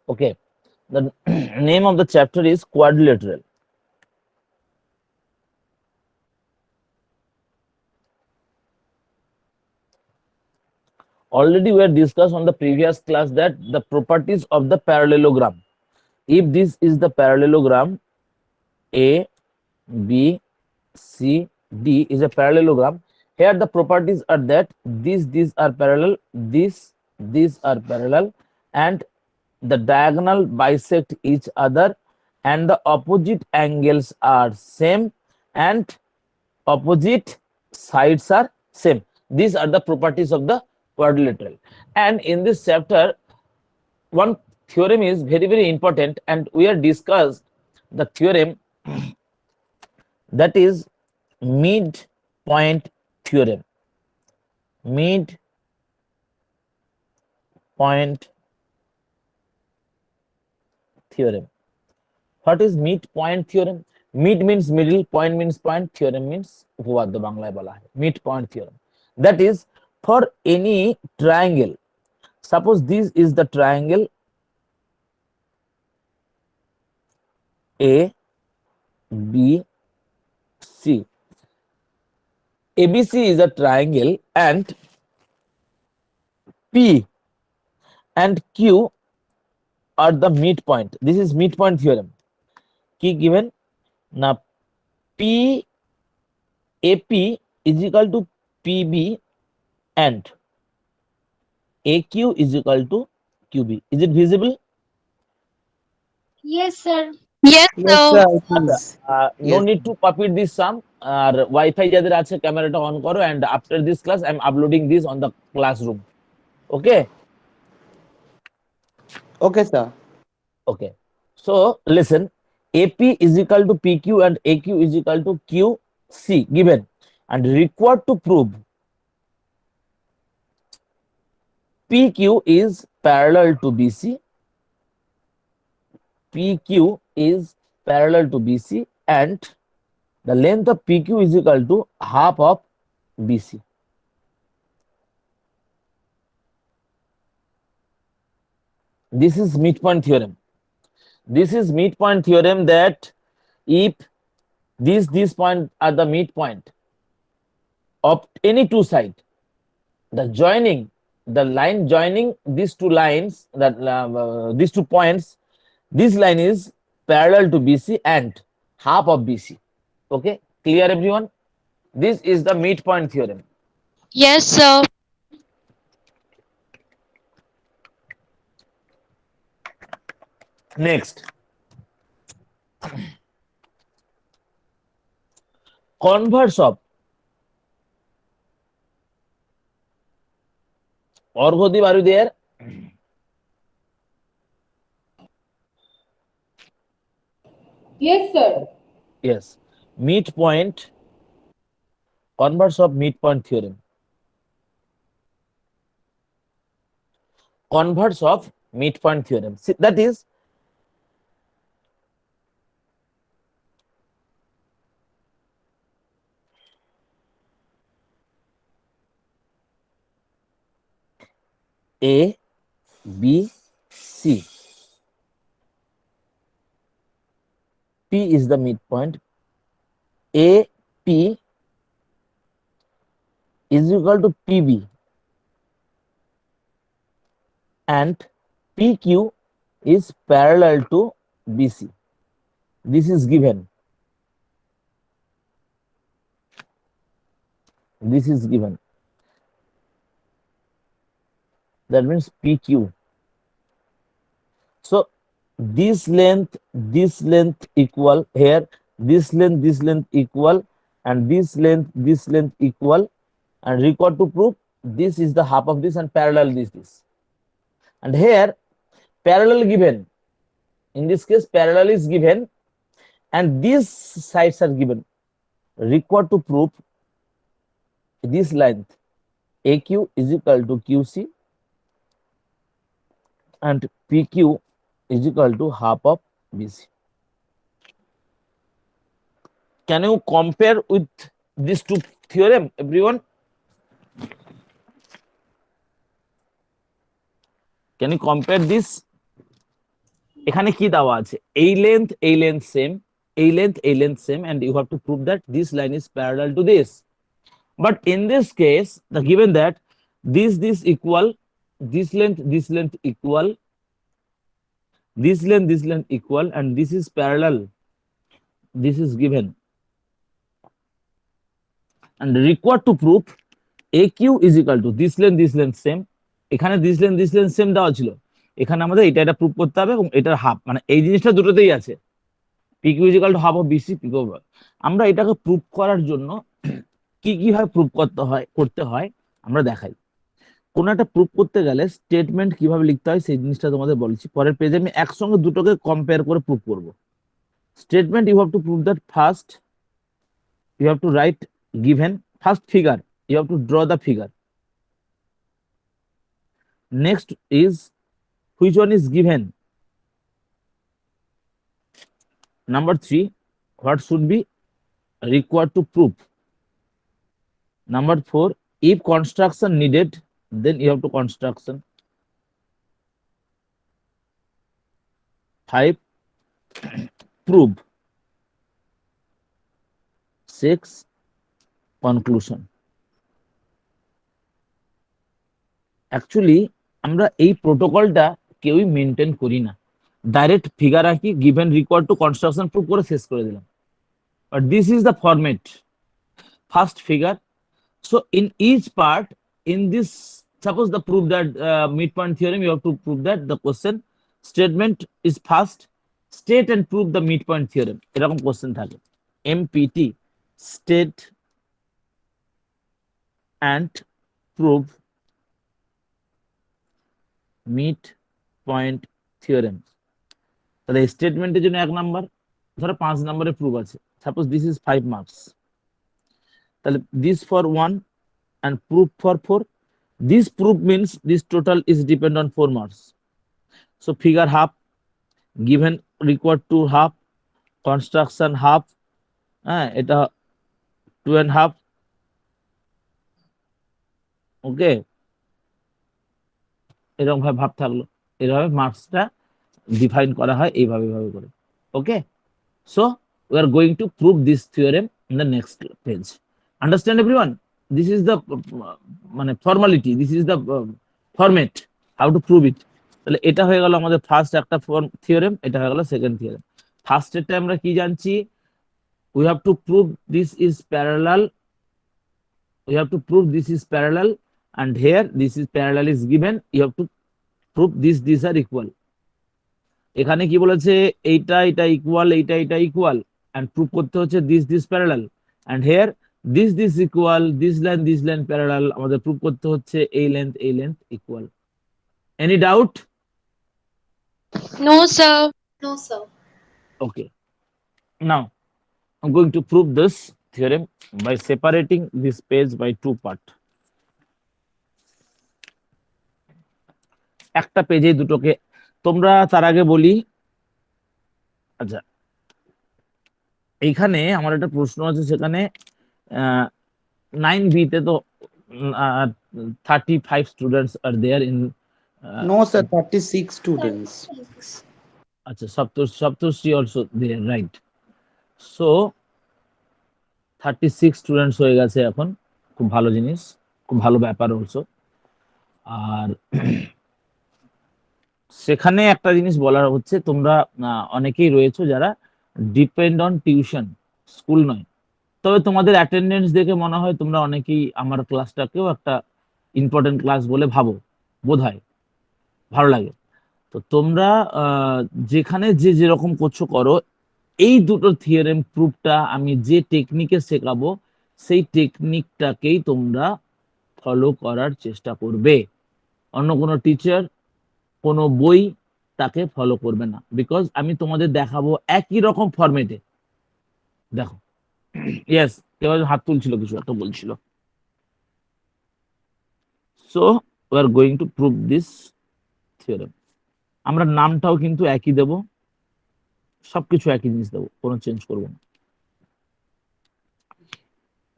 Okay, the name of the chapter is quadrilateral. Already we have discussed on the previous class that the properties of the parallelogram. If this is the parallelogram, A, B, C, D is a parallelogram. Here the properties are that these are parallel, these are parallel, and the diagonal bisect each other, and the opposite angles are same, and opposite sides are same. These are the properties of the quadrilateral. And in this chapter, one theorem is very important, and we are discussed the theorem, that is midpoint theorem. Midpoint theorem. What is midpoint theorem? Mid means middle, point means point, theorem means উপপাদ্য বাংলায় বলা হয় midpoint theorem. That is, for any triangle, suppose this is the triangle A, B, C. ABC is a triangle, and P and Q are the midpoint. This is midpoint theorem. Key given now, PAP is equal to PB and AQ is equal to QB. Is it visible? Yes, sir. Yes, Yes, sir. sir, it is. No Yes. need to copy this sum. আর wifi যাদের আছে ক্যামেরাটা on করো, and after this class I am uploading this on the classroom. Okay. Okay, sir. Okay. So listen, AP is equal to PQ and AQ is equal to QC given, and required to prove PQ is parallel to BC. PQ is parallel to BC, and the length of PQ is equal to half of BC. This is midpoint theorem. This is midpoint theorem, that if these points are the midpoint of any two sides, the joining, the line joining these two lines, that these 2 points, this line is parallel to BC and half of BC. Okay, clear everyone? This is the midpoint theorem. Yes, sir. Next, converse of Orghodip, are you there? Yes, sir. Yes. Midpoint, converse of midpoint theorem. Converse of midpoint theorem. See, that is, A, B, C. P is the midpoint. A, P is equal to PB, and PQ is parallel to BC. This is given. This is given. That means PQ. So this length equal here, this length equal, and this length equal, and required to prove this is the half of this and parallel this. And here parallel given. In this case, parallel is given, and these sides are given. Required to prove this length AQ is equal to QC, and PQ is equal to half of BC. Can you compare with these two theorem, everyone? Can you compare this? এখানে কি দেওয়া আছে, এই length same, এই length same, and you have to prove that this line is parallel to this. But in this case, the given that this equal, this length equal, this length equal, and this is parallel, this is given, and required to prove AQ is equal to this length same. এখানে this length same দেওয়া ছিল, এখানে আমাদের এটা prove করতে হবে, এবং এটার হাফ, মানে এই জিনিসটা দুটোতেই আছে, PQ is equal to half of BC PQ over. আমরা এটাকে প্রুভ করার জন্য কি কিভাবে প্রুভ করতে হয় আমরা দেখাই। কোন একটা প্রুভ করতে গেলে স্টেটমেন্ট কিভাবে লিখতে হয় সেই জিনিসটা তোমাদের বলছি, পরের পেজে আমি একসঙ্গে দুটোকে কম্পেয়ার করে প্রুভ করব। Statement, you have to prove that first you have to write given first figure, you have to draw the figure. Next is which one is given. Number 3, what should be required to prove. Number 4, if construction needed, then you have to construction. 5, prove. 6, conclusion. Actually আমরা এই প্রোটোকলটা কেউই maintain করি না, direct figure আঁকি, given required to construction prove করে শেষ করে দিলাম। But this is the format, first figure. So in each part, in this, suppose the prove that mid point theorem, you have to prove that the question statement is first, state and prove the mid point theorem, এরকম question থাকে। MPT, state and prove mid point theorem. তাহলে স্টেটমেন্টের জন্য 1 number, ধরো 5 নম্বরের proof আছে, suppose this is 5 marks, তাহলে this for 1 and proof for 4. This proof means this total is depend on 4 marks. So figure half, given required to half, construction half, এটা 2.5, ওকে, এরকম ভাবে ভাব থাকলো, এভাবে মার্কসটা ডিফাইন করা হয় এইভাবে করে, ওকে। So we are going to prove this theorem in the next page. Understand everyone? This is the মানে formality, this is the format, how to prove it. তাহলে এটা হয়ে গেল আমাদের ফার্স্ট একটা থিওরেম, এটা হয়ে গেল সেকেন্ড থিওরেম। ফার্স্ট এরটা আমরা কি জানছি, we have to prove this is parallel, we have to prove this is parallel, and here this is parallel is given, you have to prove these are equal. এখানে কি বলেছে, এইটা এটা equal, এইটা এটা ইকুয়াল, এন্ড প্রুভ করতে হচ্ছে this parallel, and here this equal, this line parallel, আমাদের প্রুভ করতে হচ্ছে এই length equal. Any doubt? No, sir. No, sir. Okay, now I'm going to prove this theorem by separating this page by 2 part. একটা পেজে দুটোকে, তোমরা তার আগে বলি, আচ্ছা এইখানে আমার একটা প্রশ্ন আছে, সেখানে 9B তে তো 35 students are there in No, sir, 36 students. আচ্ছা, Saptarshi also there, right? So 36 students হয়ে গেছে এখন, খুব ভালো জিনিস, খুব ভালো ব্যাপার অলসো। আর সেখানে একটা জিনিস বলার হচ্ছে, তোমরা অনেকেই রয়েছো যারা ডিপেন্ড অন টিউশন, স্কুল নয়, তবে তোমাদের অ্যাটেন্ডেন্স দেখে মনে হয় তোমরা অনেকেই আমার ক্লাসটাকেও একটা ইম্পর্টেন্ট ক্লাস বলে ভাবো, বোধ হয়, ভালো লাগে। তো তোমরা যেখানে যে যেরকম করছো করো, এই দুটো থিওরেম প্রুফটা আমি যে টেকনিকে শেখাবো সেই টেকনিকটাকেই তোমরা ফলো করার চেষ্টা করবে। অন্য কোনো টিচার, কোনো বই তাকে ফলো করবে না, বিকজ আমি তোমাদের দেখাবো একই রকম ফরম্যাটে। দেখো, ইয়েস, কেউ হাত তুলছিল, কিছু একটা বলছিল। So we are going to prove this theorem. আমরা নামটাও কিন্তু একই দেব, সবকিছু একই জিনিস দেবো, কোনো চেঞ্জ করবো না।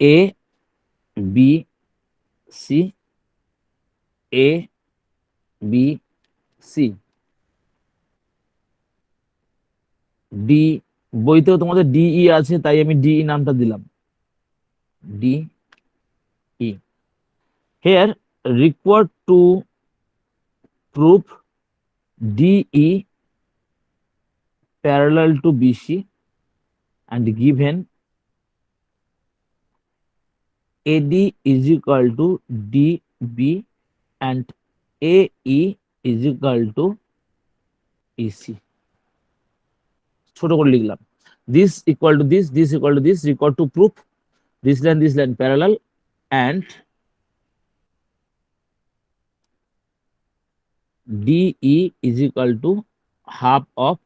A B C, A B C, D, বইতেও তোমাদের ডিই আছে, তাই আমি ডিই নামটা দিলাম, D E. Here required to prove DE parallel to BC and given AD is equal to DB and AE is equal to EC. ছোট করে লিখলাম, this equal to this, this equal to this, required to prove this line parallel and DE is equal to half of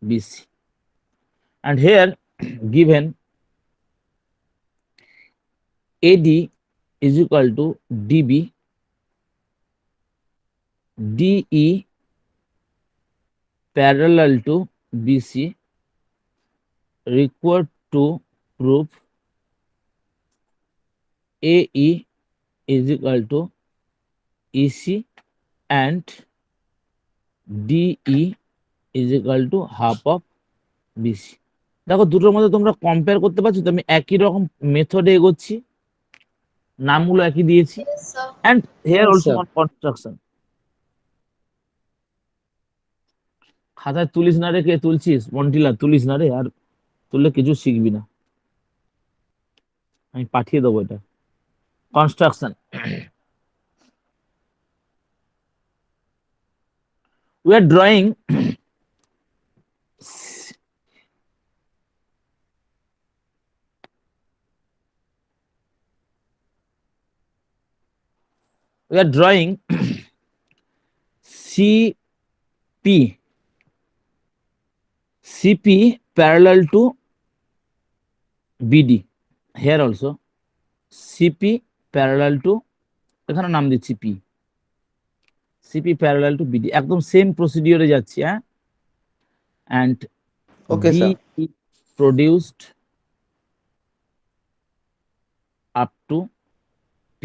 BC. And here given AD is equal to DB, DE parallel to BC, required to prove AE is equal to EC and DE is equal to half of BC. দেখো দুটোর মধ্যে তোমরা compare করতে পারছো তো, আমি একই রকম মেথডে এগোচ্ছি, নামগুলো একই দিয়েছি, Yes, sir. and here Yes, also sir. on construction. খাতায় তুলিস না রে, কে তুলছিস? মন্টিলা তুলিস না রে, আর তুললে কিছু শিখবি না, আমি পাঠিয়ে দেবো এটা। Construction, we are drawing we are drawing CP parallel to BD. Here also CP parallel to, এখানে নাম দিচ্ছি P, CP parallel to BD, একদম সেম প্রসিডিওরে যাচ্ছি, হ্যাঁ। And Okay, sir. DE produced up to P,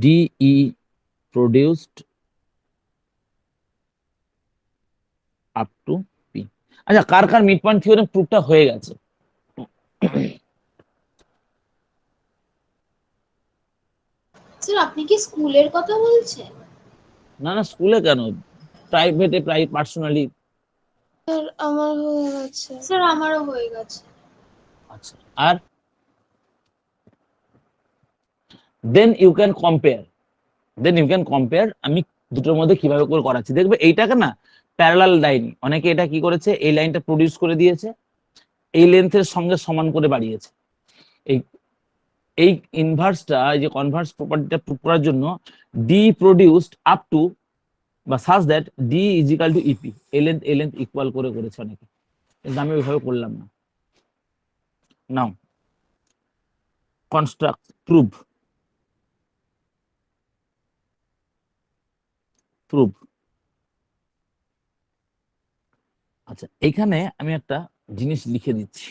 DE produced up to P. আচ্ছা, কার কার mid point theorem প্রুফটা হয়ে গেছে? Sir আপনি কি স্কুলের কথা বলছেন? না না, স্কুলে কেন, প্রাইভেটে, পার্সোনালি। স্যার আমার হয়ে গেছে। স্যার আমারও হয়ে গেছে। আচ্ছা, আর দেন ইউ ক্যান কম্পেয়ার, আমি দুটোর মধ্যে কিভাবে করে করাচ্ছি দেখবে। এইটাকে না প্যারালাল লাইন, অনেকে এটা কি করেছে, এই লাইনটা প্রডিউস করে দিয়েছে, এই লেন্থের সঙ্গে সমান করে বাড়িয়েছে। এই এই ইনভার্সটা, যে কনভার্স প্রপার্টিটা প্রুভ করার জন্য ডি প্রডিউসড আপ টু বা says that D is equal to EP, এই লেন্থ ইকুয়াল করে করেছে অনেকে, কিন্তু আমি ওইভাবে করলাম না। নাও কনস্ট্রাক্ট, প্রুভ, আচ্ছা, এখানে আমি একটা জিনিস লিখে দিচ্ছি,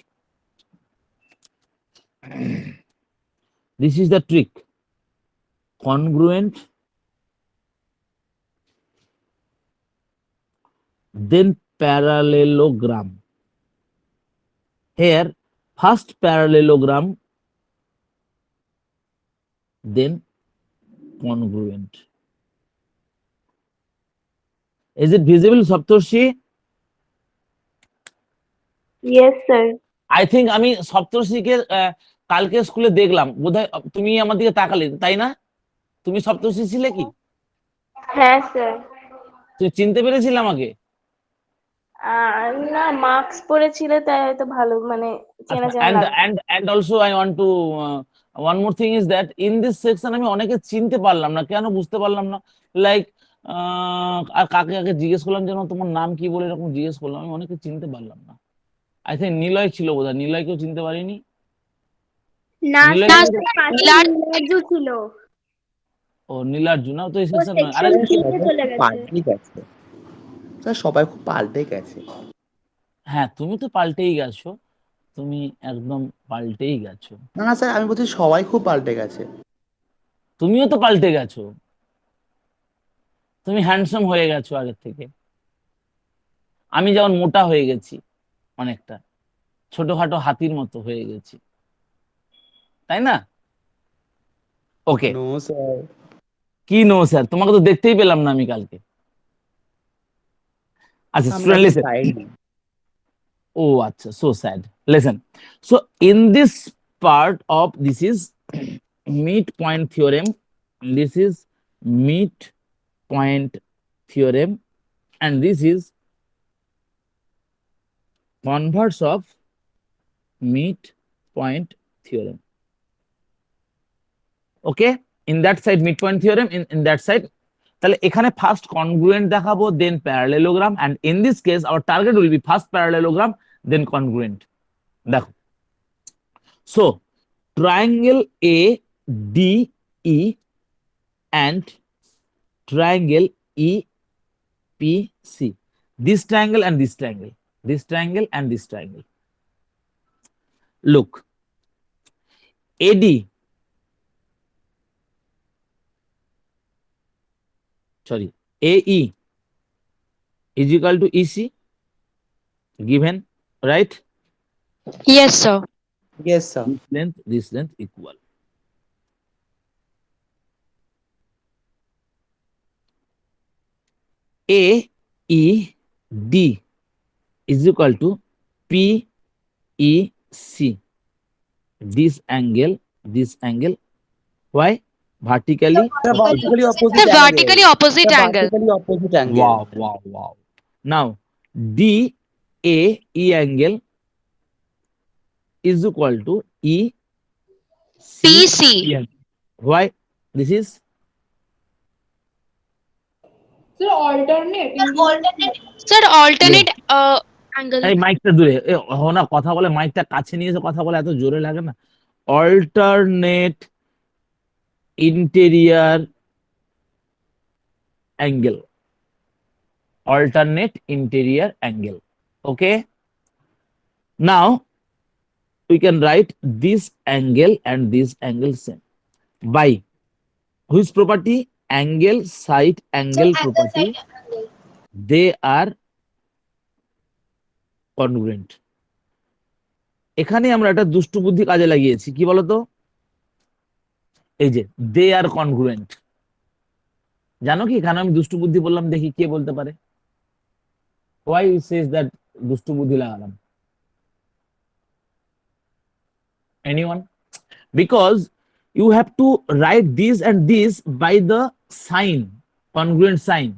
this is the trick, congruent then parallelogram. Here first parallelogram then congruent. Is it visible, Saptarshi? Yes, sir. I think আমি সপ্তর্ষিকে কালকে স্কুলে দেখলাম, বোধহয় তুমি আমার দিকে তাকালে, তাই না? তুমি সপ্তর্ষি ছিলে কি? হ্যাঁ স্যার। তুমি চিনতে পেরেছিলে আমাকে? না, মার্কস পড়েছিলে তাই হয়তো ভালো মানে চেনা চেনা and লাগছে। and also I want to one more thing is that in this section আমি অনেকে চিনতে পারলাম না, কেন বুঝতে পারলাম না, লাইক আর কাকে কাকে জিজ্ঞেস করলাম যেন তোমার নাম কি বলে এরকম জিজ্ঞেস করলাম, আমি অনেকে চিনতে পারলাম না। আই থিঙ্ক নিলয় ছিল বোধহয়, নিলয়কেও চিনতে পারিনি। না নীলা- স্যার, নীলা- নীলার্জু ছিল। ও নীলার্জুন, না তো এই ও সেকশন নয়। আরে সেকশন থেকে চলে গেছে। পাল্টেই গেছে স্যার, সবাই খুব পাল্টে গেছে। হ্যাঁ, তুমি তো পাল্টেই গেছো, তুমি একদম পাল্টেই গেছো, না না স্যার, আমি বলছি সবাই খুব পাল্টে গেছে। তুমিও তো পাল্টে গেছো, তুমি হ্যান্ডসাম হয়ে গেছো আগের থেকে। আমি যেমন মোটা হয়ে গেছি অনেকটা, ছোটখাটো হাতির মতো হয়ে গেছি, তাই না? ওকে, নো স্যার। কি নো স্যার, তোমাকে তো দেখতেই পেলাম না আমি কালকে। আচ্ছা আমরা স্টুডেন্ট তো লিসেন, যাইনি। ও আচ্ছা, so sad, listen. So in this part of this is mid point theorem, this is mid point theorem, and this is converse of mid point theorem. Okay, in that side mid point theorem, in that side. তাহলে এখানে first congruent দেখাবো, দেন parallelogram, and in this case our target will be first parallelogram then congruent. দেখো, so triangle ADE and triangle EPC, this triangle and this triangle, this triangle and this triangle. Look, AD, sorry, AE is equal to EC, given, right? Yes, sir. Yes, sir. This length equal. AED is equal to PEC. This angle, why? Vertically. The vertically opposite The angle. vertically opposite The angle. vertically opposite angle. Wow, wow, wow. Now, DAE angle is equal to PC. Why? This is Sir, alternate. Sir, alternate angle. এই মাইকটা দূরে না, কথা বলে মাইকটা কাছে নিয়ে এসে কথা বলে, এত জোরে লাগে না। Alternate interior angle, alternate interior angle. Okay, now we can write this angle and this angle same by which property? Angle side angle property, they are congruent. এখানে আমরা একটা দুষ্টু বুদ্ধি কাজে লাগিয়েছি, কি বলতো? এই যে they are congruent, জানো কি এখানে আমি দুষ্টু বুদ্ধি বললাম? দেখি কে বলতে পারে। Why he says that দুষ্টু বুদ্ধি লাগালাম? Anyone? Because you have to write this and this by the sign, congruent sign.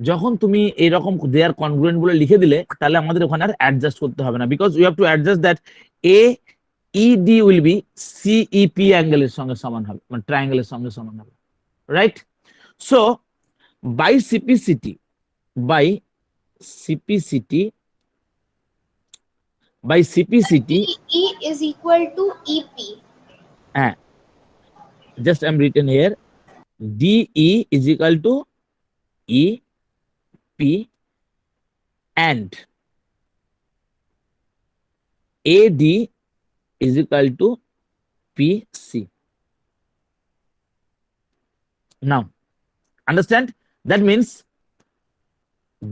যখন তুমি এরকম they are congruent বলে লিখে দিলে, তাহলে আমাদের ওখানে আর অ্যাডজাস্ট করতে হবে না, because we have to adjust that AED will be CEP অ্যাঙ্গেলের সঙ্গে সমান হবে, মানে ট্রায়াঙ্গেলের সঙ্গে সমান হবে, right? So by CPCT, by CPCT, E is equal to EP. Just I'm written here, DE is equal to EP and AD is equal to PC. Now understand, that means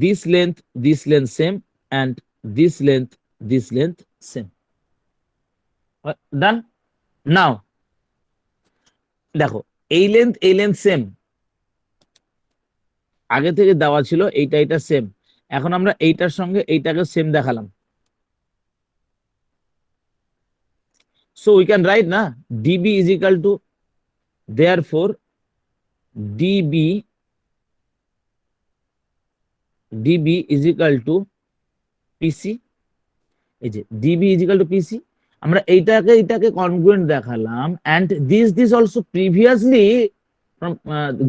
this length same, and this length same. Done. Now দেখো, এই length same, আগে থেকে দেওয়া ছিল, এইটা same, এখন আমরা এইটার সঙ্গে এইটাকে সেম দেখালাম। So we can write na DB is equal to, therefore DB is equal to PC. এই যে DB is equal to PC, আমরা এইটাকে congruent দেখালাম, and this also previously from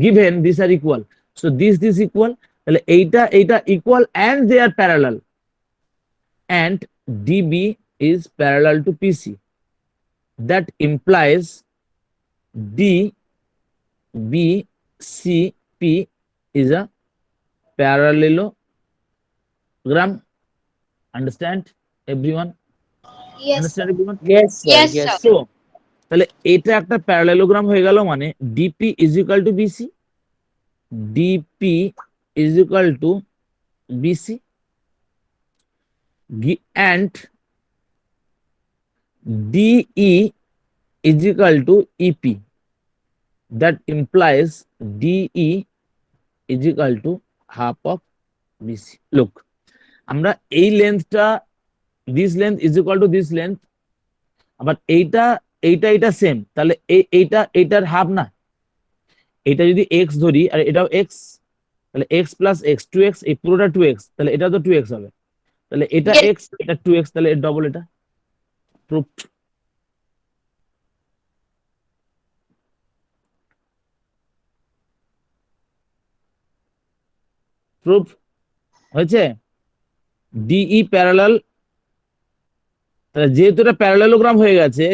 given, these are equal, so this equal, তাহলে এইটা equal and they are parallel, and DB is parallel to PC. That implies DBCP is a parallelogram. Understand everyone? Yes. Understand everyone? Yes, sir. Yes, Yes, sir. So তাহলে এটা একটা parallelogram হয়ে গেল, মানে DP is equal to BC, DP is equal to BC, and DE is equal to EP. That implies DE is equal to half of BC. Look, আমরা এই লেন্থটা, this length is equal to this length, আবার এইটা same, তাহলে এইটার half না, এটা যদি x ধরি আর এটাও x, তাহলে x প্লাস x 2x, এই পুরোটা 2x, তাহলে এটা তো 2x হবে, তাহলে এটা x এটা 2x, তাহলে এর ডবল, এটা প্রুফড। প্রুফ হয়েছে। ডিই প্যারালাল, যেহেতু এটা প্যারালেলোগ্রাম হয়ে গেছে,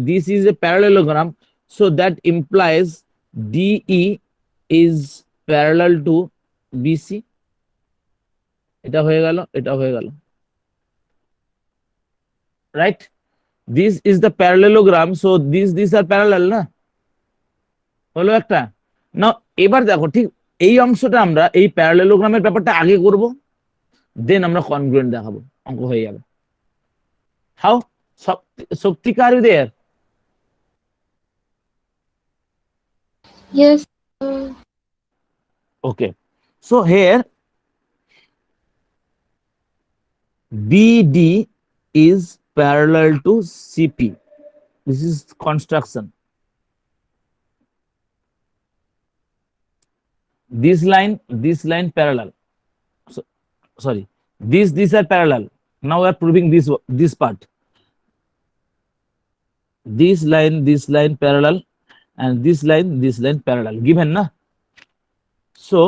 this is a parallelogram, so that implies DE is parallel to BC. এটা হয়ে গেল, এটা হয়ে গেল, right? This is the parallelogram, so this are parallel না, হলো একটা না। এবার দেখো, ঠিক এই অংশটা আমরা এই প্যারালেলোগ্রামের ব্যাপারটা আগে করব, দেন আমরা কনগ্রুয়েন্ট দেখাবো, অঙ্ক হয়ে যাবে। How? Soptika, are you there? Yes. Okay, so here BD is parallel to CP. This is construction. This line parallel. So, sorry, these are parallel. Now we are proving this part. This line parallel, and this line parallel, given na. So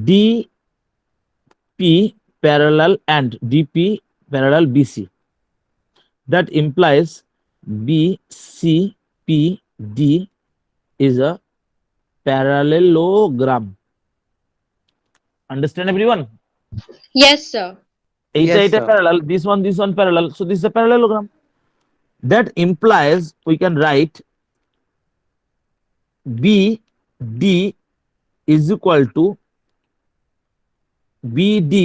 DP parallel and DP parallel BC, that implies BCPD is a parallelogram. Understand everyone? Yes, sir. Eta Yes, sir. parallel, this one parallel, so this is a parallelogram. That implies we can write BD is equal to BD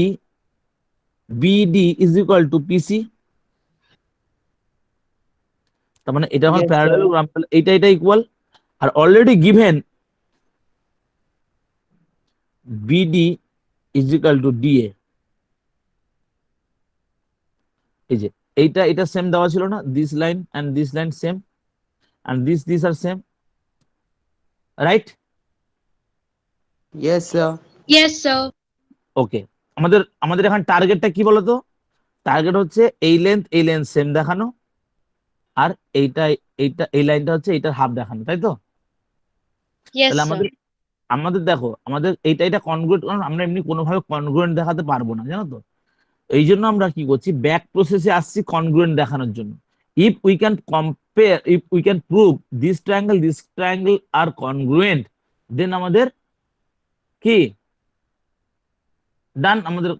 is equal to PC. তার মানে এটা আমার Yes, sir. Parallelogram, তাহলে এটা equal, আর already given BD is equal to DA। এই যে এটা সেম দেওয়া ছিল না, this line and this line same, and this are same, right? Yes, sir. Yes, sir. Okay, আমাদের এখন টার্গেটটা কি বলতো? টার্গেট হচ্ছে এই লেন্থ সেম দেখানো, আর এই লাইনটা হচ্ছে এইটার হাফ দেখানো, তাই তো? Yes, তাহলে sir. আমাদের দেখো, আমাদের এটা কনগ্রুয়েন্ট, কারণ আমরা এমনি কোনোভাবে কনগ্রুয়েন্ট দেখাতে পারবো না, জানো তো? এই জন্য আমরা কি করছি, ব্যাক প্রসেসে আসছি কনগ্রুয়েন্ট দেখানোর জন্য। If we can prove this triangle are congruent, then আমাদের কি ডান, আমাদের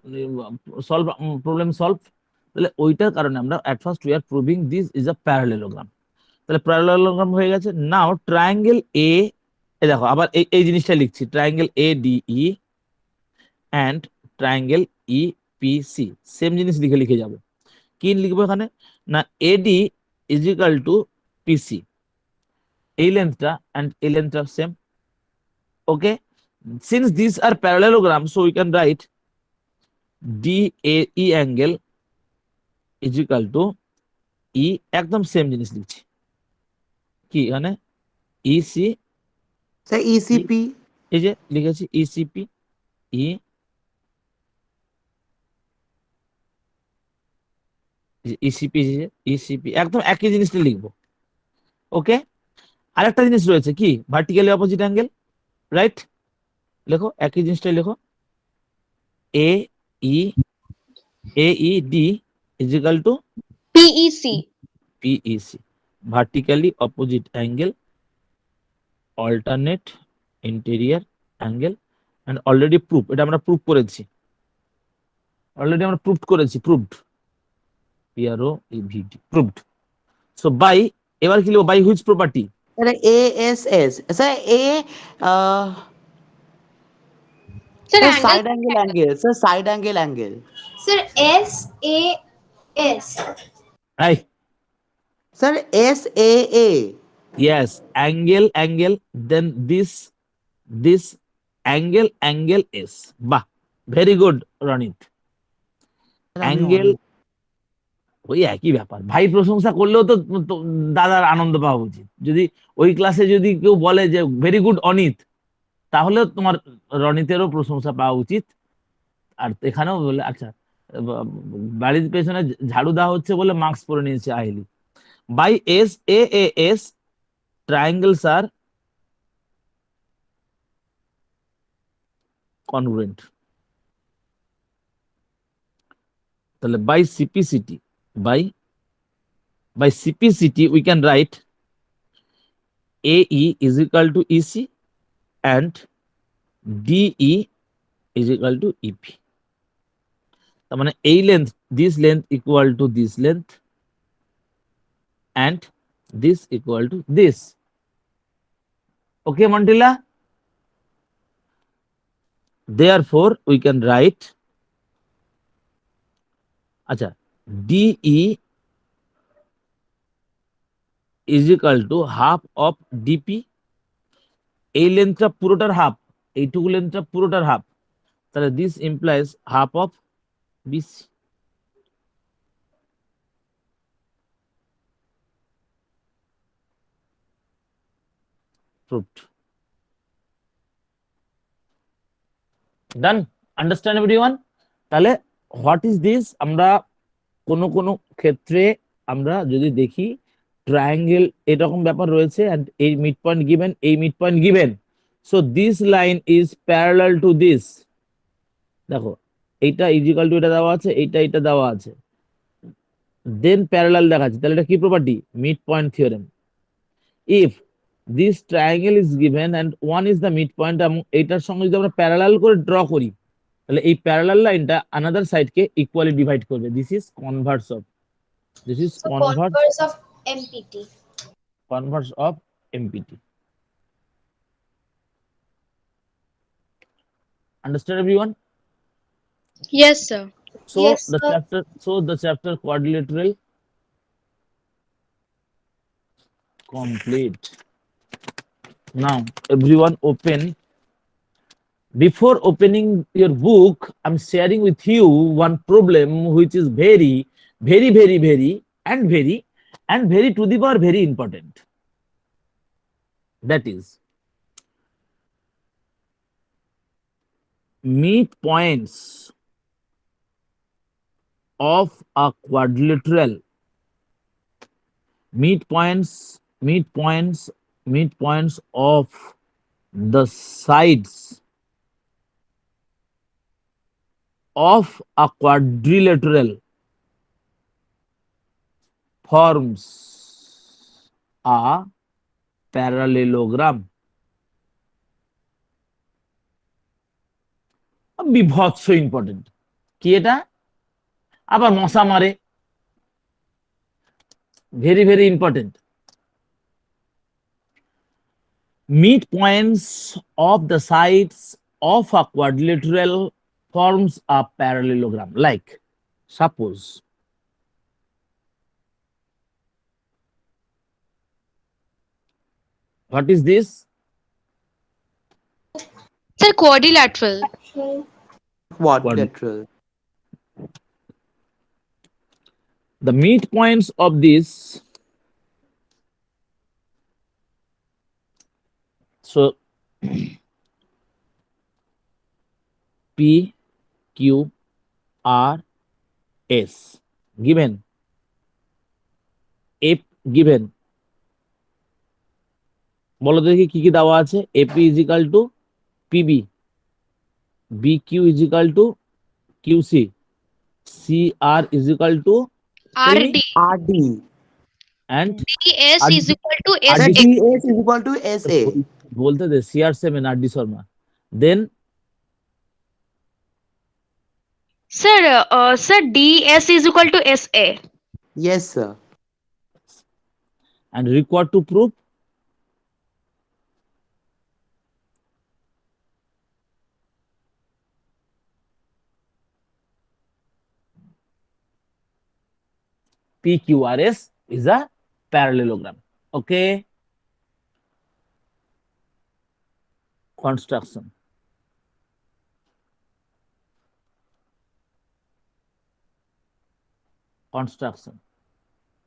প্রবলেম সলভ। তাহলে ওইটার কারণে আমরা at first we are proving this is a parallelogram. তাহলে প্যারালেলোগ্রাম হয়ে গেছে। নাও ট্রায়াঙ্গেল এ, দেখো আবার এই জিনিসটা লিখছি, triangle ADE and triangle EPC, same জিনিস লিখে যাবো। কি লিখবো এখানে না, AD is equal to PC, এই লেন্থটা and এই লেন্থটা same. Okay, since these are parallelogram, so we can write DAE angle is equal to E, একদম সেম জিনিস লিখছি, কি এখানে EC, Sir, ECP. এই যে লিখেছি ECP, ECP একদম একই জিনিসটা লিখবো। ওকে, আরেকটা জিনিস রয়েছে কি, ভার্টিক্যালি অপোজিট অ্যাঙ্গেল, রাইট? লেখো একই জিনিসটাই লেখো, AED is equal to PEC. Vertically opposite angle, alternate interior angle, and already proof, এটা আমরা প্রুফ করেছি, proved, PROEVD, proved. So by, এবার কি লিখবো, by which property? Sir, ASS. Sir, Sir, Sir, angle. side angle angle. Sir, side angle angle. Sir, SAS. Hey, Sir, SAA. yes, angle, then this angle is. Bah, very good, Ronit. Sir, আমি Angle, অনেক ওই একই ব্যাপার। ভাই প্রশংসা করলেও তো তো দাদার আনন্দ পাওয়া উচিত। যদি ওই ক্লাসে যদি কেউ বলে যে ভেরি গুড অনিত, তাহলে তোমার রনিতেরও প্রশংসা পাওয়া উচিত। আর এখানেও বলে আচ্ছা, বাড়ির পেছনে ঝাড়ু দেওয়া হচ্ছে বলে মাস্ক পরে নিয়েছে আহিলি। By S triangles are congruent. তাহলে by CPCT we can write AE is equal to EC and DE is equal to EP. তার মানে এই length, this length equal to this length and this equal to this. Okay, Mantila? Therefore we can write acha DE is equal to half of DP. এই লেন্থটা পুরোটার half, এইটুকু লেন্থটা পুরোটার half, তাহলে this implies half of BC. proved. Done. Understand everyone? তাহলে what is this, আমরা কোন কোন ক্ষেত্রে আমরা যদি দেখি ট্রায়াঙ্গেল এরকম ব্যাপার রয়েছে and এই মিড পয়েন্ট গিভেন, এই mid point given, so this line is parallel to this. দেখো এইটা ইজিক্যাল টু এটা দেওয়া আছে, এইটা দেওয়া আছে, দেন প্যারালাল দেখাচ্ছে, তাহলে এটা কি property? Mid point theorem. If this triangle is given and one is the mid point, এবং এইটার সঙ্গে যদি আমরা প্যারালাল করে ড্র করি, তাহলে এই প্যারালাল লাইনটা আনাদার সাইডকে ইকুয়ালি ডিভাইড করবে। This is Converse of Converse of MPT. converse of MPT. Understand everyone? Yes, sir. So Yes, the sir. chapter quadrilateral complete. Now everyone open. Before opening your book, I'm sharing with you one problem which is very to the power very important. That is midpoints of a quadrilateral, midpoints of the sides of a quadrilateral forms a parallelogram. বিভৎস important. কি এটা? আবার মশা মারে, very important. Midpoints of the sides of a quadrilateral forms a parallelogram. Like suppose what is this? Sir, quadrilateral. quadrilateral. The midpoints of this, so P, Q, R, S given, F given, বলো দেখি কি কি দেওয়া আছে? AP is equal to PB, BQ is equal to QC, CR is equal to RD. RD. and DS is equal to RD. SA. DS is equal to SA. বলতে দে CR7 RD Sharma, then Sir, DS is equal to SA. Yes, sir. and required to prove PQRS is a parallelogram. Okay. Construction. Construction.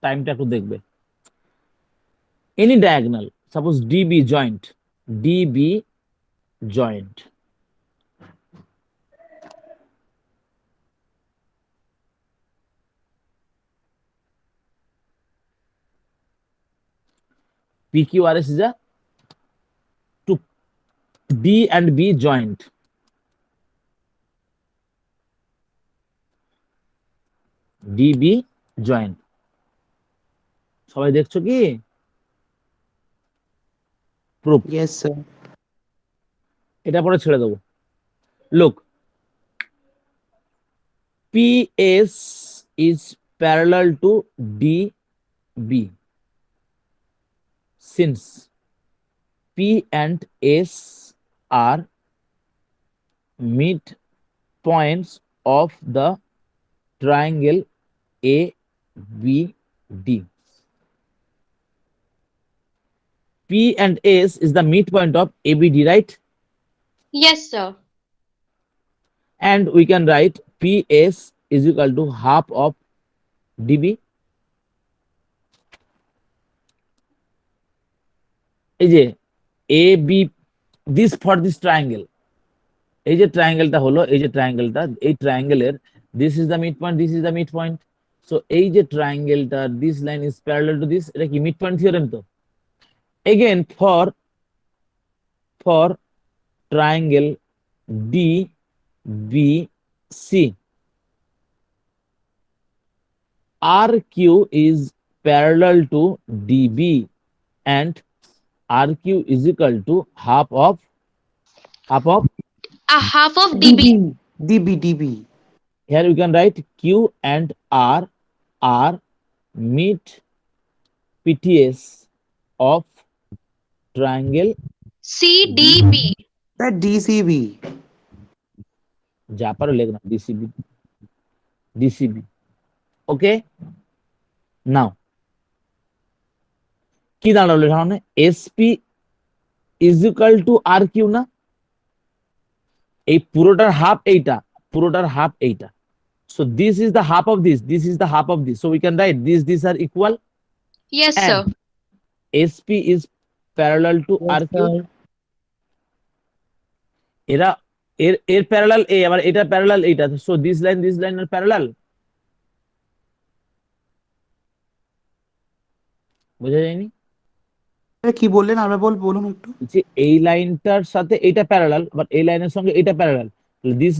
Time টা একটু দেখবে। Any diagonal, suppose DB joint, DB joint. PQRS is a to D and B joint. DB joint. সবাই দেখছো কি? Proof. Yes, sir. এটা পরে ছেড়ে দেবো। Look, PS is parallel to DB. Since P and S are midpoints of the triangle ABD. P and S is the midpoint of ABD, right? Yes, sir. And we can write PS is equal to half of DB. এই যে AB, this for this triangle, এই যে ট্রায়াঙ্গেলটা হলো, এই যে ট্রায়াঙ্গেলটা, এই ট্রায়াঙ্গেলের this is the midpoint, this is the midpoint. So এই যে ট্রায়াঙ্গেলটা, this line is parallel to this, এটা কি midpoint theorem তো? Again for triangle DBC, RQ is parallel to DB and RQ is equal to half of A half of DB. DB. here we can write Q and R are mid PTS of triangle CDB. That DCB. যা পারো লেখ না, DCB. Okay, now কি দাঁড়ালো সামনে? SP is equal to RQ না? এই পুরোটার হাফ এইটা, পুরোটার হাফ এইটা. So this is the half of this, this is the half of this. So we can write these are equal. Yes, And sir. SP is parallel to RQ. এরা এর parallel এ, আবার এটা parallel এইটা. So this line are parallel. বোঝা যায়নি? কি বললেন আমরা বলুন একটু। যে এই লাইনটার সাথে এইটা প্যারালাল, বাট এই লাইনের সঙ্গে এটা parallel, this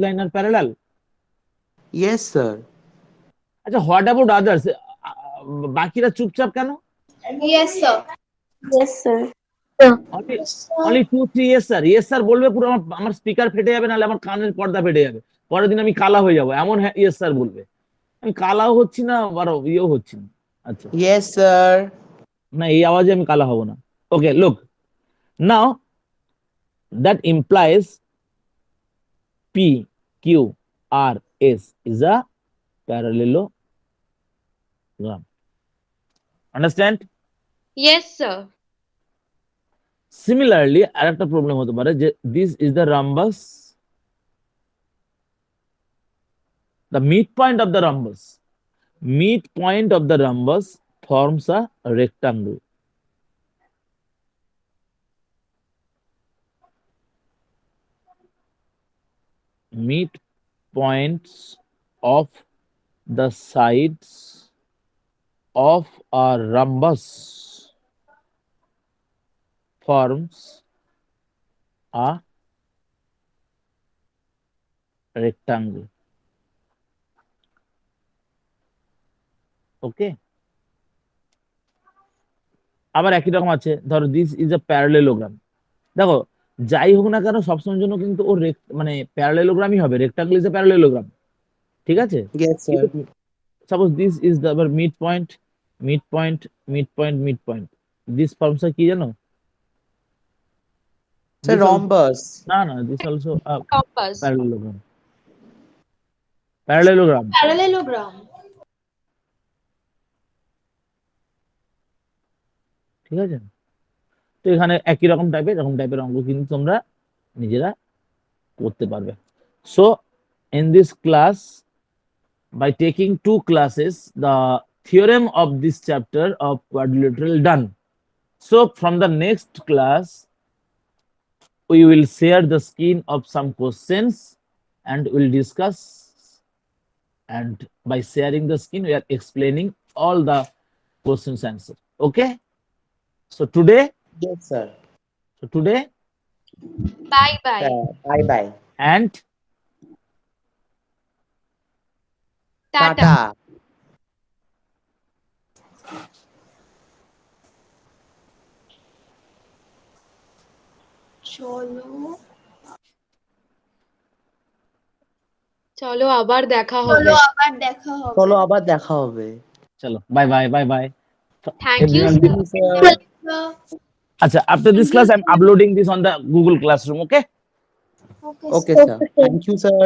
line are parallel. Yes, sir. আচ্ছা, হোয়াট অ্যাবাউট আদার্স? বাকিরা চুপচাপ কেন? Yes, sir. Yes, sir. only 2 3 yes sir, yes sir বলবে, পুরো আমার স্পিকার ফেটে যাবে, নাহলে আমার কানের পর্দা ফেটে যাবে, পরের দিন আমি কালা হয়ে যাব, এমন yes sir বলবে। আমি কালাও হচ্ছি না, আবার ইয়েও হচ্ছি না। আচ্ছা, Yes, sir. না, এই আওয়াজে আমি কালা হব না। Okay, look now, that implies P Q R S is a parallelogram. Understand? Yes, sir. Similarly, আরেকটা প্রবলেম হতে পারে যে this is the rhombus, the midpoint of the rhombus, midpoint of the rhombus forms a rectangle. Midpoints of the sides of a rhombus forms a rectangle. Okay, আবার একই রকম আছে, ধরো this is a parallelogram. দেখো, যাই হোক না কেন সবসময়ের জন্য কিন্তু ওর মানে প্যারালেলোগ্রামই হবে, রেক্টাঙ্গল ইজ আ প্যারালেলোগ্রাম, ঠিক আছে? Yes, sir. Suppose this is the mid point, this forms কি জানো? Sir, rhombus. না, this also Compass. Parallelogram. Parallelogram. ঠিক আছে? তো এখানে একই রকম টাইপের অঙ্ক কিন্তু তোমরা নিজেরা করতে পারবে। So in this class, by taking 2 classes, the theorem of this chapter of quadrilateral done. So from the next class we will share the screen of some questions and we'll discuss, and by sharing the screen we are explaining all the questions answer. Okay, so today Yes, sir. Bye bye. Bye bye. and Tata. Tata. চলো চলো আবার দেখা চলো হবে। আবার দেখা হবে চলো আবার দেখা হবে। chalo, bye bye. Thank you, Everyone sir. Acha, after this class I'm uploading this on the Google Classroom. Okay, Okay, sir. Thank you, sir.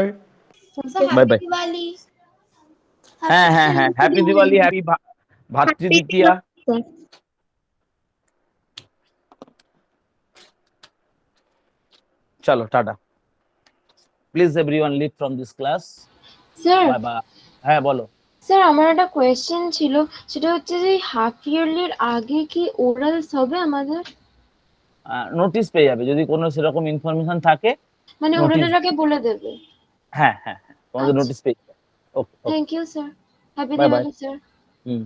Bye bye. Diwali হ্যাঁ হ্যাপি দিওয়ালি, হ্যাপি ভাতৃদ্বিতীয়া। চলো tata, please everyone leave from this class. Sir bye bye. হ্যাঁ বলো। Sir আমার একটা question ছিল, সেটা হচ্ছে যে হাফ ইয়ারলির আগে কি ওরালস হবে আমাদের? নোটিশ পেয়ে যাবে যদি কোনো সেরকম ইনফরমেশন থাকে। মানে Notice. ওরালের আগে বলে দেবে? হ্যাঁ তোমাদের আচ্ছা। নোটিশ পেয়ে যাবে। Okay thank you sir, happy Bye bye. Diwali sir. Hmm